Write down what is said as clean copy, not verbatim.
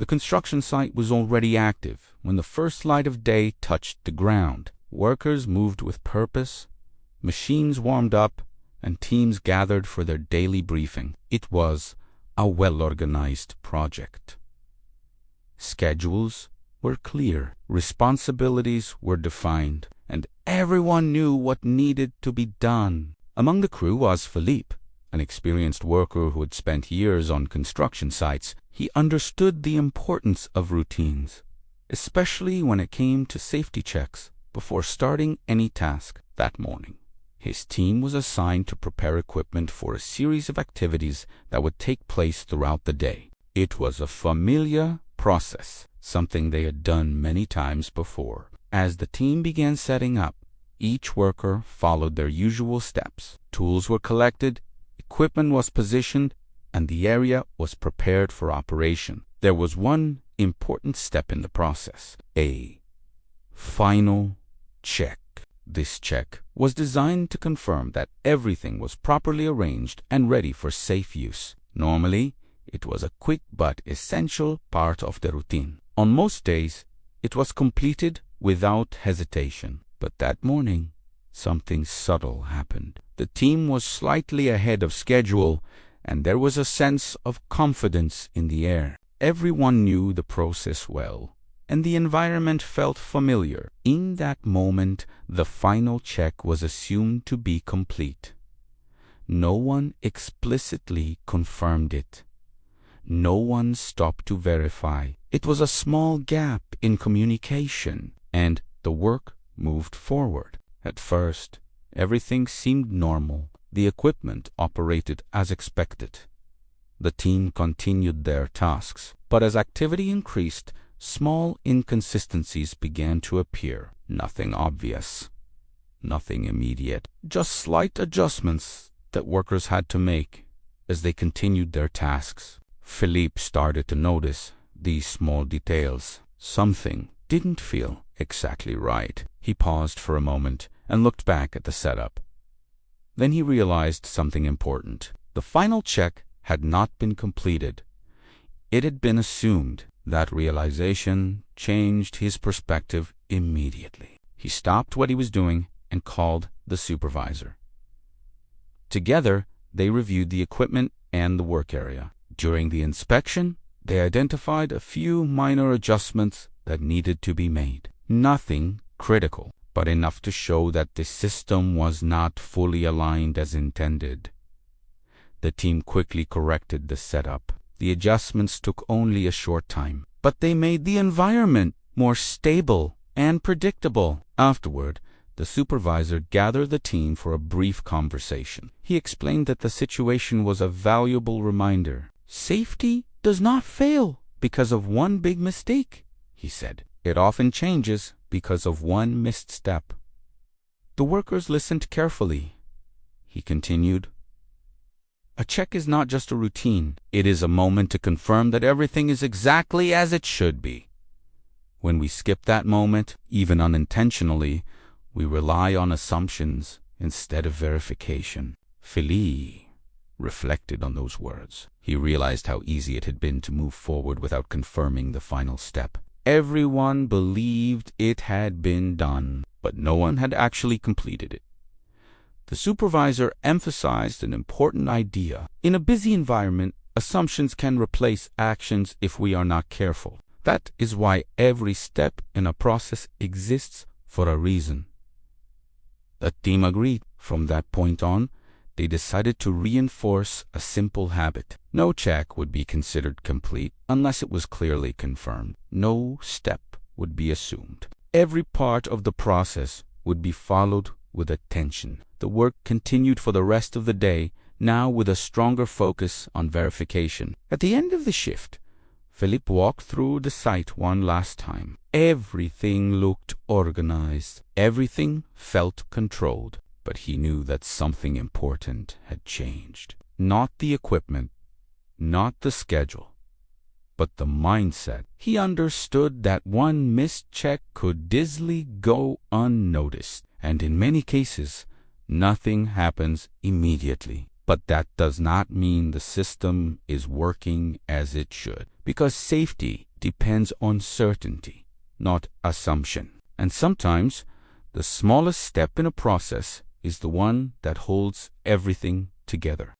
The construction site was already active when the first light of day touched the ground. Workers moved with purpose, machines warmed up, and teams gathered for their daily briefing. It was a well-organized project. Schedules were clear, responsibilities were defined, and everyone knew what needed to be done. Among the crew was Philippe, an experienced worker who had spent years on construction sites. He understood the importance of routines, especially when it came to safety checks before starting any task. That morning, his team was assigned to prepare equipment for a series of activities that would take place throughout the day. It was a familiar process, something they had done many times before. As the team began setting up, each worker followed their usual steps. Tools were collected, equipment was positioned, and the area was prepared for operation. There was one important step in the process: a final check. This check was designed to confirm that everything was properly arranged and ready for safe use. Normally, it was a quick but essential part of the routine. On most days, it was completed without hesitation. But that morning, something subtle happened. The team was slightly ahead of schedule, and there was a sense of confidence in the air. Everyone knew the process well, and the environment felt familiar. In that moment, the final check was assumed to be complete. No one explicitly confirmed it. No one stopped to verify. It was a small gap in communication, and the work moved forward. At first, everything seemed normal. The equipment operated as expected. The team continued their tasks, but as activity increased, small inconsistencies began to appear. Nothing obvious, nothing immediate, just slight adjustments that workers had to make as they continued their tasks. Philippe started to notice these small details. Something didn't feel exactly right. He paused for a moment and looked back at the setup. Then he realized something important. The final check had not been completed. It had been assumed. That realization changed his perspective immediately. He stopped what he was doing and called the supervisor. Together, they reviewed the equipment and the work area. During the inspection, they identified a few minor adjustments that needed to be made. Nothing critical, but enough to show that the system was not fully aligned as intended. The team quickly corrected the setup. The adjustments took only a short time, but they made the environment more stable and predictable. Afterward, the supervisor gathered the team for a brief conversation. He explained that the situation was a valuable reminder. Safety does not fail because of one big mistake, he said. It often changes because of one missed step. The workers listened carefully. He continued, "A check is not just a routine. It is a moment to confirm that everything is exactly as it should be. When we skip that moment, even unintentionally, we rely on assumptions instead of verification." Philippe reflected on those words. He realized how easy it had been to move forward without confirming the final step. Everyone believed it had been done, but no one had actually completed it. The supervisor emphasized an important idea. In a busy environment, assumptions can replace actions if we are not careful. That is why every step in a process exists for a reason. The team agreed. From that point on, they decided to reinforce a simple habit. No check would be considered complete unless it was clearly confirmed. No step would be assumed. Every part of the process would be followed with attention. The work continued for the rest of the day, now with a stronger focus on verification. At the end of the shift, Philippe walked through the site one last time. Everything looked organized. Everything felt controlled. But he knew that something important had changed. Not the equipment, not the schedule, but the mindset. He understood that one missed check could easily go unnoticed, and in many cases, nothing happens immediately. But that does not mean the system is working as it should, because safety depends on certainty, not assumption. And sometimes, the smallest step in a process is the one that holds everything together.